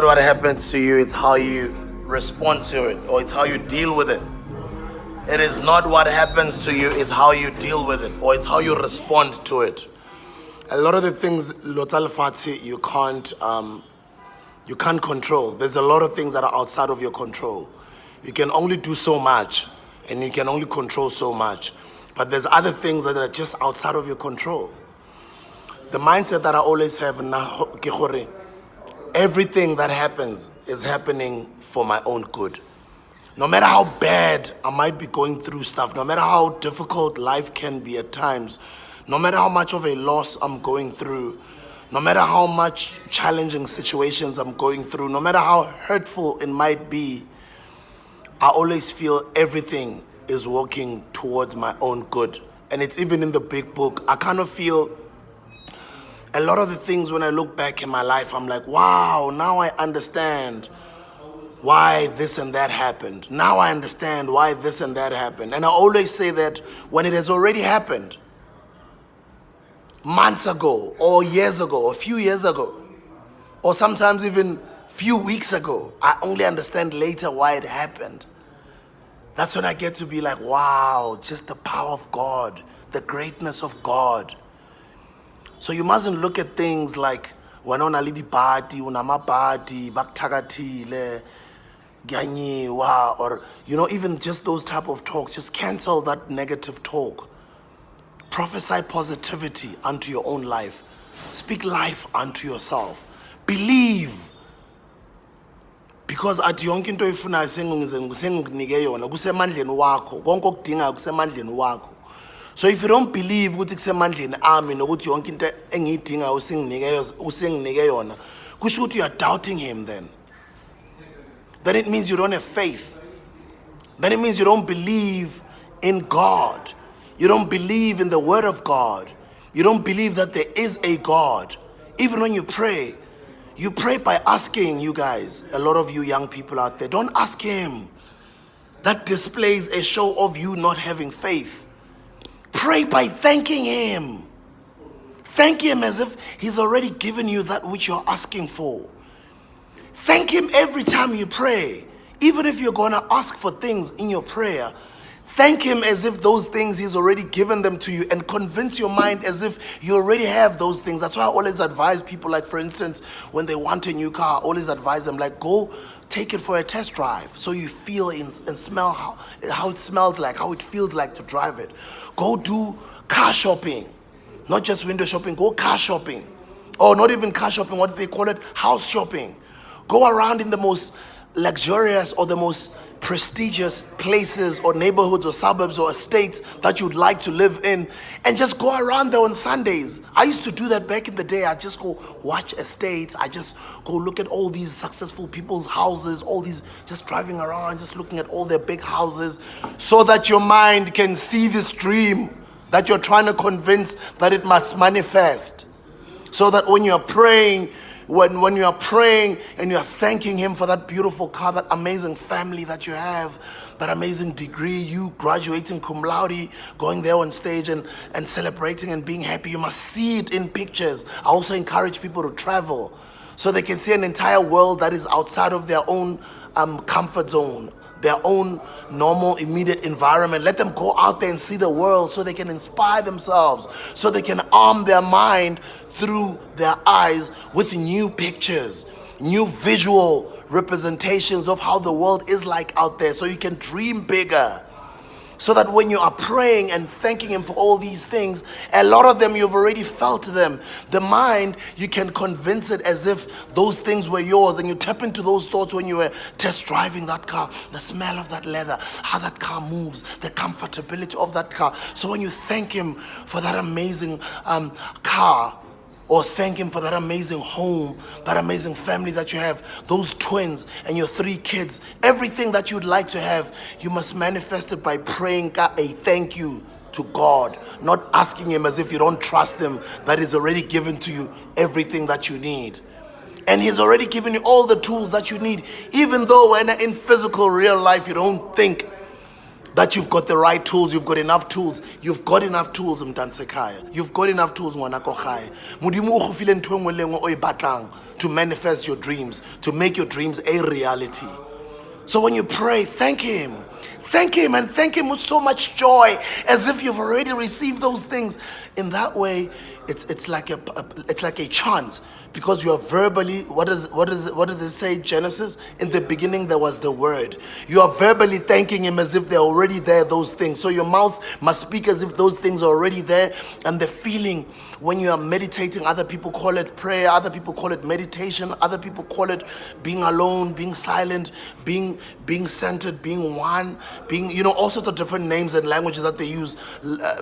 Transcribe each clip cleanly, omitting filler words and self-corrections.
What happens to you, it's how you respond to it, or it's how you deal with it. It is not what happens to you, it's how you deal with it, or it's how you respond to it. A lot of the things Lotalfati you can't control. There's a lot of things that are outside of your control. You can only do so much and you can only control so much. But there's other things that are just outside of your control. The mindset that I always have now, everything that happens is happening for my own good. No matter how bad I might be going through stuff, no matter how difficult life can be at times, no matter how much of a loss I'm going through, no matter how much challenging situations I'm going through, no matter how hurtful it might be, I always feel everything is working towards my own good. And it's even in the big book. I kind of feel a lot of the things when I look back in my life, I'm like, wow, now I understand why this and that happened. Now I understand why this and that happened. And I always say that when it has already happened, months ago, or years ago, a few years ago, or sometimes even few weeks ago, I only understand later why it happened. That's when I get to be like, wow, just the power of God, the greatness of God. So you mustn't look at things like when on a lady party, unama party, baktagatile, ganyiwa, or even just those type of talks. Just cancel that negative talk. Prophesy positivity unto your own life. Speak life unto yourself. Believe. Because athi yonke into oyifunayo sengikunike yona kusemandleni wakho. Konke okudingayo kusemandleni wakho. So if you don't believe ukuthi kusemandleni ami nokuthi yonke into engiyidingayo usenginike yona, kusho ukuthi you are doubting him then. Then it means you don't have faith. Then it means you don't believe in God. You don't believe in the word of God. You don't believe that there is a God. Even when you pray by asking. You guys, a lot of you young people out there, don't ask him. That displays a show of you not having faith. Pray by thanking him. Thank him as if he's already given you that which you're asking for. Thank him every time you pray. Even if you're going to ask for things in your prayer, thank him as if those things he's already given them to you, and convince your mind as if you already have those things. That's why I always advise people, like for instance, when they want a new car, I always advise them, like, go take it for a test drive so you feel and smell how it smells like, how it feels like to drive it. Go do car shopping, not just window shopping, go car shopping. Or not even car shopping, what do they call it? House shopping. Go around in the most luxurious or the most prestigious places or neighborhoods or suburbs or estates that you'd like to live in, and just go around there on Sundays. I used to do that back in the day. I just go watch estates. I just go look at all these successful people's houses, all these, just driving around, just looking at all their big houses, so that your mind can see this dream that you're trying to convince that it must manifest. So that when you're praying, when you are praying and you are thanking him for that beautiful car, that amazing family that you have, that amazing degree, you graduating cum laude, going there on stage and celebrating and being happy, you must see it in pictures. I also encourage people to travel so they can see an entire world that is outside of their own comfort zone, their own normal immediate environment. Let them go out there and see the world so they can inspire themselves, so they can arm their mind through their eyes with new pictures, new visual representations of how the world is like out there, so you can dream bigger. So that when you are praying and thanking him for all these things, a lot of them you've already felt them. The mind, you can convince it as if those things were yours, and you tap into those thoughts when you were test driving that car, the smell of that leather, how that car moves, the comfortability of that car. So when you thank him for that amazing car, or thank him for that amazing home, that amazing family that you have, those twins and your 3 kids, everything that you'd like to have, you must manifest it by praying a thank you to God, not asking him as if you don't trust him, that he's already given to you everything that you need. And he's already given you all the tools that you need, even though when in physical real life you don't think that you've got the right tools, you've got enough tools. You've got enough tools, Mtansekaya. You've got enough tools, Ngwanako Khaya. Modimo o go file ntho engwe le engwe o e batlang to manifest your dreams, to make your dreams a reality. So when you pray, thank him. Thank him, and thank him with so much joy, as if you've already received those things. In that way, it's like a chant, because you are verbally, what does it say, Genesis? In the beginning there was the word. You are verbally thanking him as if they're already there, those things. So your mouth must speak as if those things are already there. And the feeling when you are meditating, other people call it prayer, other people call it meditation, other people call it being alone, being silent, being centered, being one, being, all sorts of different names and languages that they use.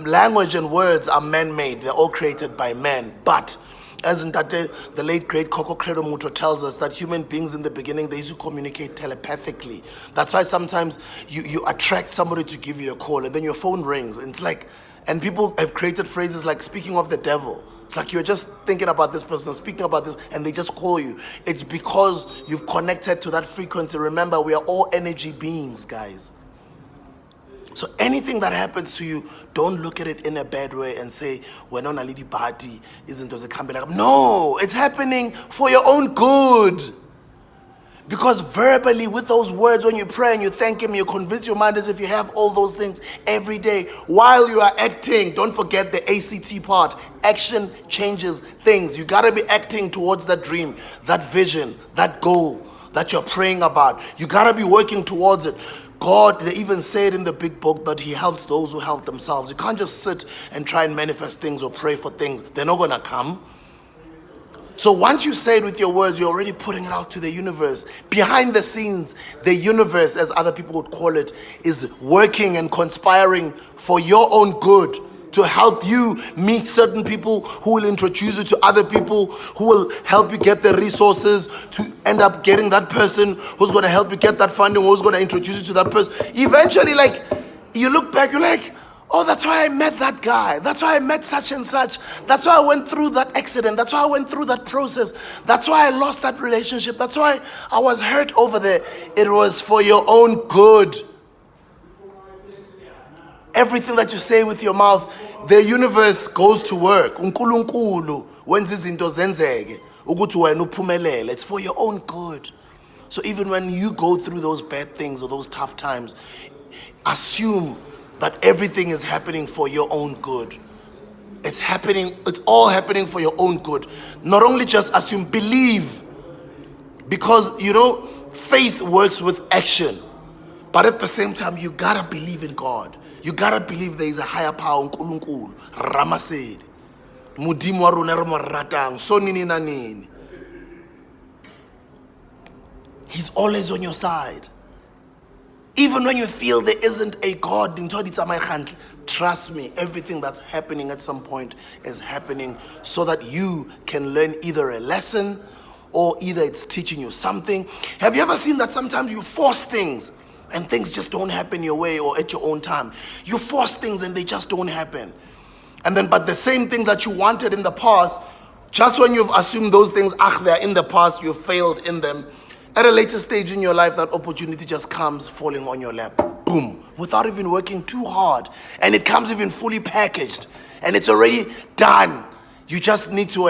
Language and words are man-made. They're all created by man. But as in Tate, the late great Coco Credo Muto tells us that human beings in the beginning, they used to communicate telepathically. That's why sometimes you attract somebody to give you a call, and then your phone rings. And it's like, and people have created phrases like speaking of the devil. It's like you're just thinking about this person, speaking about this, and they just call you. It's because you've connected to that frequency. Remember, we are all energy beings, guys. So anything that happens to you, don't look at it in a bad way and say, we're not a lady party, isn't it? No, it's happening for your own good. Because verbally, with those words, when you pray and you thank him, you convince your mind as if you have all those things every day while you are acting. Don't forget the ACT part. Action changes things. You got to be acting towards that dream, that vision, that goal that you're praying about. You got to be working towards it. God, they even say it in the big book that he helps those who help themselves. You can't just sit and try and manifest things or pray for things. They're not going to come. So once you say it with your words, you're already putting it out to the universe. Behind the scenes, the universe, as other people would call it, is working and conspiring for your own good, to help you meet certain people who will introduce you to other people, who will help you get the resources to end up getting that person who's going to help you get that funding, who's going to introduce you to that person. Eventually, like, you look back, you're like, oh, that's why I met that guy. That's why I met such and such. That's why I went through that accident. That's why I went through that process. That's why I lost that relationship. That's why I was hurt over there. It was for your own good. Everything that you say with your mouth, the universe goes to work. uNkulunkulu wenza izinto zenzeke ukuthi wena uphumelele. It's for your own good. So even when you go through those bad things or those tough times, assume that everything is happening for your own good. It's all happening for your own good. Not only just assume, believe. Because, faith works with action. But at the same time, you gotta believe in God. You gotta believe there is a higher power, uNkulunkulu, Ramasedi. Modimo wa rona re mo ratang, so nini na nini. He's always on your side. Even when you feel there isn't a God, trust me, everything that's happening at some point is happening so that you can learn either a lesson or either it's teaching you something. Have you ever seen that sometimes you force things and things just don't happen your way or at your own time? You force things and they just don't happen. And then, but the same things that you wanted in the past, just when you've assumed those things, they're in the past, you failed in them. At a later stage in your life, that opportunity just comes falling on your lap. Boom. Without even working too hard. And it comes even fully packaged. And it's already done. You just need to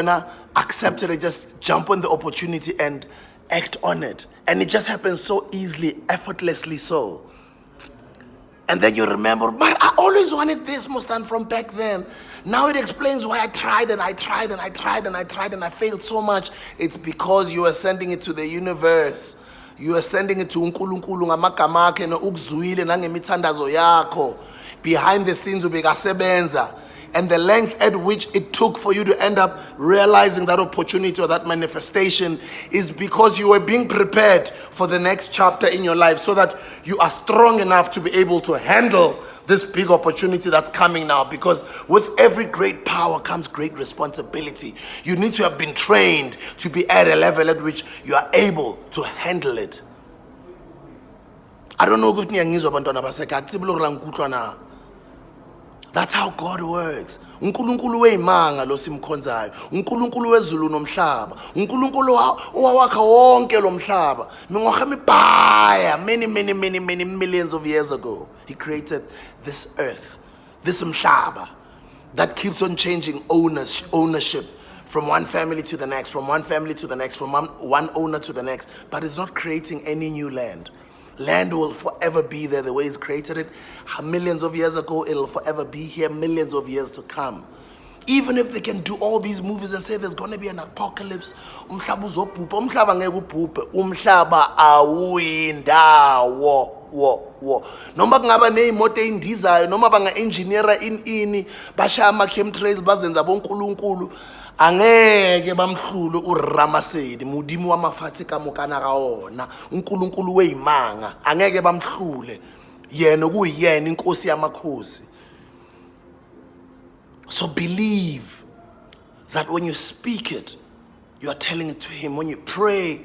accept it and just jump on the opportunity and act on it. And it just happens so easily, effortlessly so. And then you remember, but I always wanted this, Mustan, from back then. Now it explains why I tried and I tried and I tried and I tried and I failed so much. It's because you are sending it to the universe. You are sending it to uNkulunkulu ngamagama akhe ukuzwile nangemithandazo yakho. Behind the scenes ubekasebenza. And the length at which it took for you to end up realizing that opportunity or that manifestation is because you were being prepared for the next chapter in your life so that you are strong enough to be able to handle this big opportunity that's coming now. Because with every great power comes great responsibility. You need to have been trained to be at a level at which you are able to handle it. I don't know. That's how God works. uNkulunkulu weyimanga lo simkhonzayo, uNkulunkulu wezulu nomhlaba, uNkulunkulu owawakha wonke lo mhlaba. Mingorha mibhaya, many millions of years ago, he created this earth, this mhlaba that keeps on changing ownership from one family to the next, from one family to the next, from one owner to the next, but it's not creating any new land. Land will forever be there the way He's created it. Millions of years ago, it'll forever be here, millions of years to come. Even if they can do all these movies and say there's going to be an apocalypse, umhlaba uzobhubha, umhlaba ngeke ubhubhe, umhlaba awuyindawo. Noma kungaba neimoto eyindizayo, noma banga-engineera ini, bashaya ama-chemtrails, bazenza bonkulunkulu, angeke bamhlule uRamasedi, mudimo wamafathi kamokana kaona, uNkulunkulu weyimanga, angeke bamhlule. Yena kuyena inkosi yamakhosi. So believe that when you speak it, you are telling it to Him. When you pray,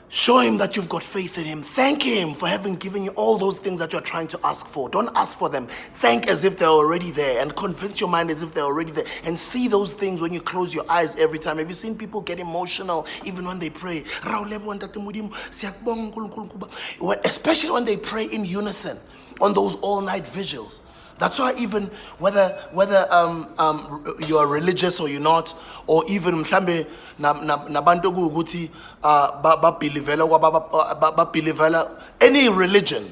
show Him that you've got faith in Him. Thank Him for having given you all those things that you're trying to ask for. Don't ask for them. Thank as if they're already there, and convince your mind as if they're already there. And see those things when you close your eyes every time. Have you seen people get emotional even when they pray? Especially when they pray in unison on those all-night vigils. That's why even whether you're religious or you're not, or even mhlambe nabantu ukuthi babelivela, any religion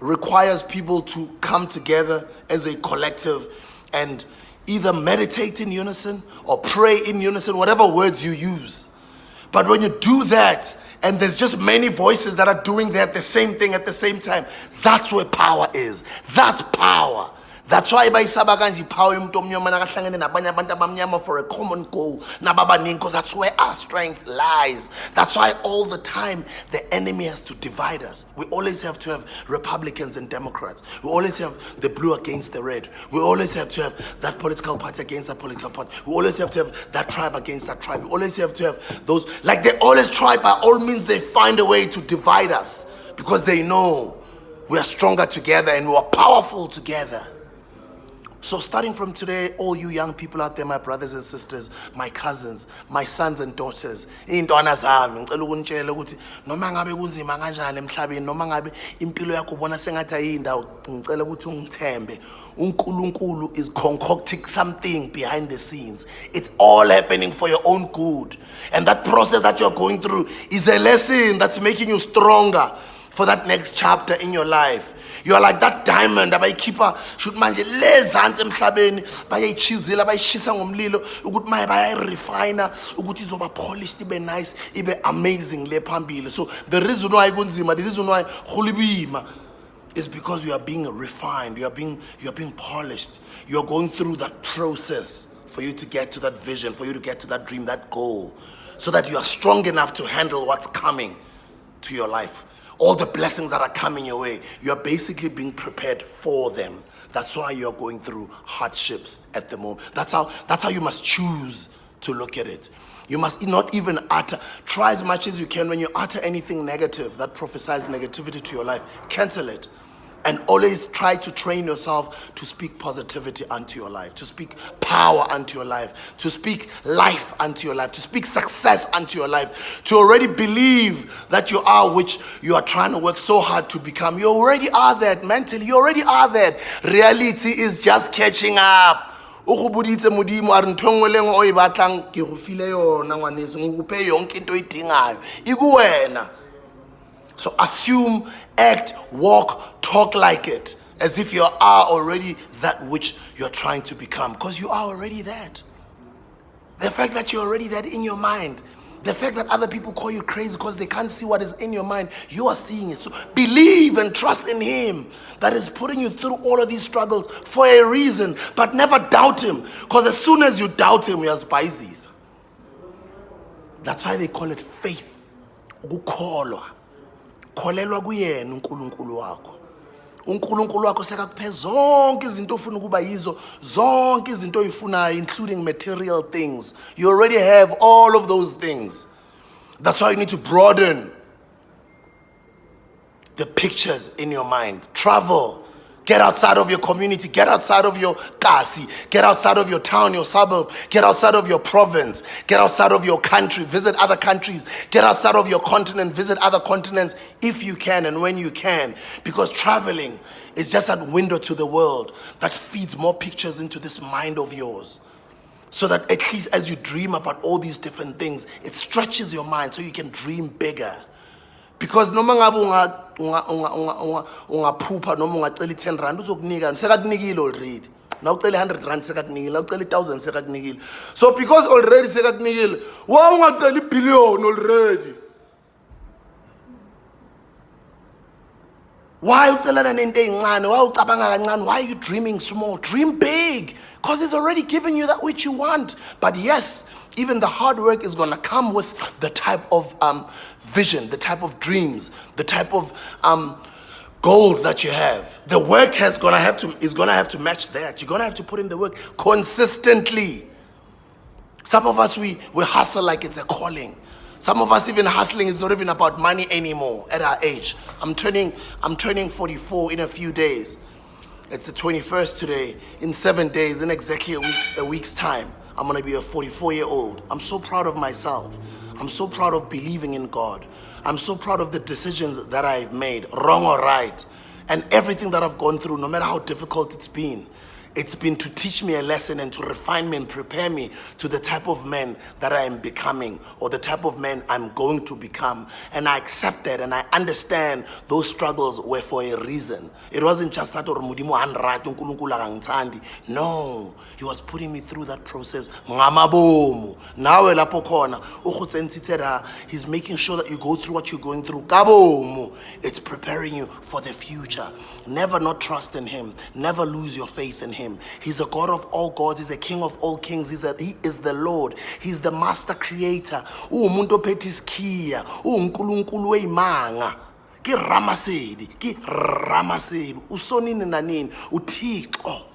requires people to come together as a collective and either meditate in unison or pray in unison, whatever words you use. But when you do that, and there's just many voices that are doing that the same thing at the same time, that's where power is. That's power. That's why bayisaba kanje power yomuntu omnyama nakahlangene nabanye abantu abamnyama for a common goal nababaningi, because that's where our strength lies. That's why all the time the enemy has to divide us. We always have to have Republicans and Democrats. We always have the blue against the red. We always have to have that political party against that political party. We always have to have that tribe against that tribe. We always have to have those, like they always try by all means, they find a way to divide us because they know we are stronger together and we are powerful together. So starting from today, all you young people out there, my brothers and sisters, my cousins, my sons and daughters, intwana zami ngicela ukunitshela ukuthi noma ngabe kunzima kanjani emhlabeni, noma ngabe impilo yakho ubona sengathi ayindawo, ngicela ukuthi ungithembe. uNkulunkulu is concocting something behind the scenes. It's all happening for your own good. And that process that you're going through is a lesson that's making you stronger for that next chapter in your life. You are like that diamond abayikhipha shoot manje lezansi emhlabeni bayayichizela bayishisa ngomlilo ukuthi maye bayirefine ukuthi izoba polished, ibe nice, ibe amazing le phambili. So the reason why kunzima, the reason why khulibima is because you are being refined, you are being polished. You are going through that process for you to get to that vision, for you to get to that dream, that goal, so that you are strong enough to handle what's coming to your life. All the blessings that are coming your way, you are basically being prepared for them. That's why you are going through hardships at the moment. That's how you must choose to look at it. You must not even utter, try as much as you can when you utter anything negative that prophesies negativity to your life, cancel it. And always try to train yourself to speak positivity unto your life, to speak power unto your life, to speak life unto your life, to speak success unto your life, to already believe that you are which you are trying to work so hard to become. You already are that mentally, you already are that. Reality is just catching up. Ukubuditse modimo a re ntho engwe le engwe o e batlang ke go file yona ngwanese ngokuphe yonke into o e dingayo ikuwena. So assume, act, walk, talk like it, as if you are already that which you're trying to become, because you are already that. The fact that you're already that in your mind, the fact that other people call you crazy because they can't see what is in your mind, you are seeing it. So believe and trust in Him that is putting you through all of these struggles for a reason, but never doubt Him, because as soon as you doubt Him, you are Pisces. That's why they call it faith. Ukukholwa. Kholelwa kuyena uNkulunkulu wakho. uNkulunkulu wakho sekakuphe zonke izinto ofuna ukuba yizo, zonke izinto oyifunayo, including material things. You already have all of those things. That's why you need to broaden the pictures in your mind. Travel Get outside of your community. Get outside of your kasi. Get outside of your town, your suburb. Get outside of your province. Get outside of your country. Visit other countries. Get outside of your continent. Visit other continents if you can and when you can. Because traveling is just that window to the world that feeds more pictures into this mind of yours. So that at least as you dream about all these different things, it stretches your mind so you can dream bigger. Because noma ngabe ungaphupha noma ungacela i-10 rand uzokunika sekakunikile already. Na ucela 100 rand sekakunikile, na ucela 1000 sekakunikile. So because already sekakunikile, wa ungacela i-billion already. Why ucelana nento ezincane? Why ucabanga kancane? Why are you dreaming small? Dream big. Because he's already given you that which you want. But yes, even the hard work is going to come with the type of vision, the type of dreams, the type of goals that you have. The work is going to have to match that. You're going to have to put in the work consistently. Some of us, we hustle like it's a calling. Some of us, even hustling is not even about money anymore at our age. I'm turning 44 in a few days. It's the 21st today. In 7 days, in exactly a week's time, I'm going to be a 44-year-old. I'm so proud of myself. I'm so proud of believing in God. I'm so proud of the decisions that I've made, wrong or right. And everything that I've gone through, no matter how difficult it's been to teach me a lesson and to refine me and prepare me to the type of man that I am becoming, or the type of man I'm going to become. And I accept that and I understand those struggles were for a reason. It wasn't just that no, he was putting me through that process. He's making sure that you go through what you're going through. It's preparing you for the future. Never not trust in him. Never lose your faith in him. He's a God of all gods. He's a King of all kings. He is the Lord. He's the master creator. Umuntu ophethe isikhia, uNkulunkulu weimanga. Ki Ramasedi, usonini nanini, uThixo.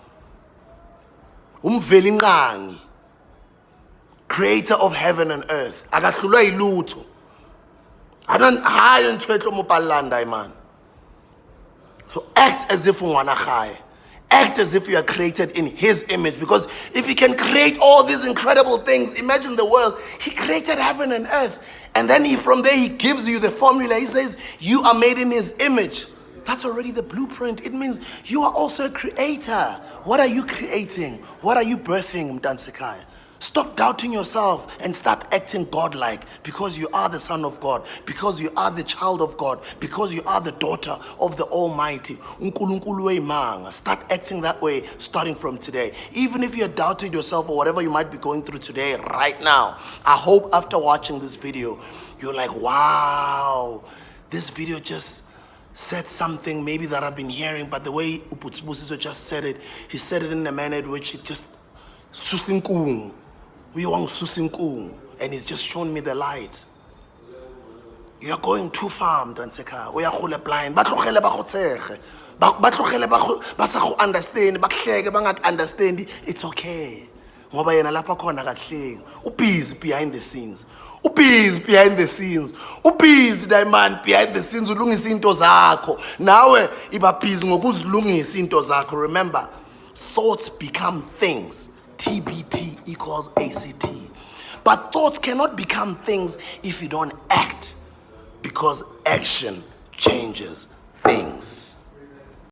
Umveli nqangi. Creator of heaven and earth. Akahlulwa yilutho. Hayo ntwetlo mo palanda man. So act as if ungwana gae. Act as if you are created in his image. Because if he can create all these incredible things, imagine the world. He created heaven and earth. And then from there he gives you the formula. He says, you are made in his image. That's already the blueprint. It means you are also a creator. What are you creating? What are you birthing, Mtansekai? Stop doubting yourself and start acting godlike, because you are the son of God, because you are the child of God, because you are the daughter of the Almighty. Start acting that way starting from today. Even if you're doubting yourself or whatever you might be going through today, right now, I hope after watching this video, you're like, wow, this video just said something maybe that I've been hearing, but the way Uputsibusiso just said it, he said it in a manner in which it just susinkung. We want susinkung, and he's just shown me the light. You are going too far, Mtanseka. We are blind. Batlogele ba go tshege. Batlogele ba sa go understand, ba hleke ba ngat understand. It's okay. Ngoba yena lapha khona kahleki. Ubusy behind the scenes. Ubusy behind the scenes. Ubusy diamond behind the scenes ulungisa into zakho. Nawe iba busy ngokuzilungisa into zakho. Remember, thoughts become things. TBT equals ACT. But thoughts cannot become things if you don't act, because action changes things.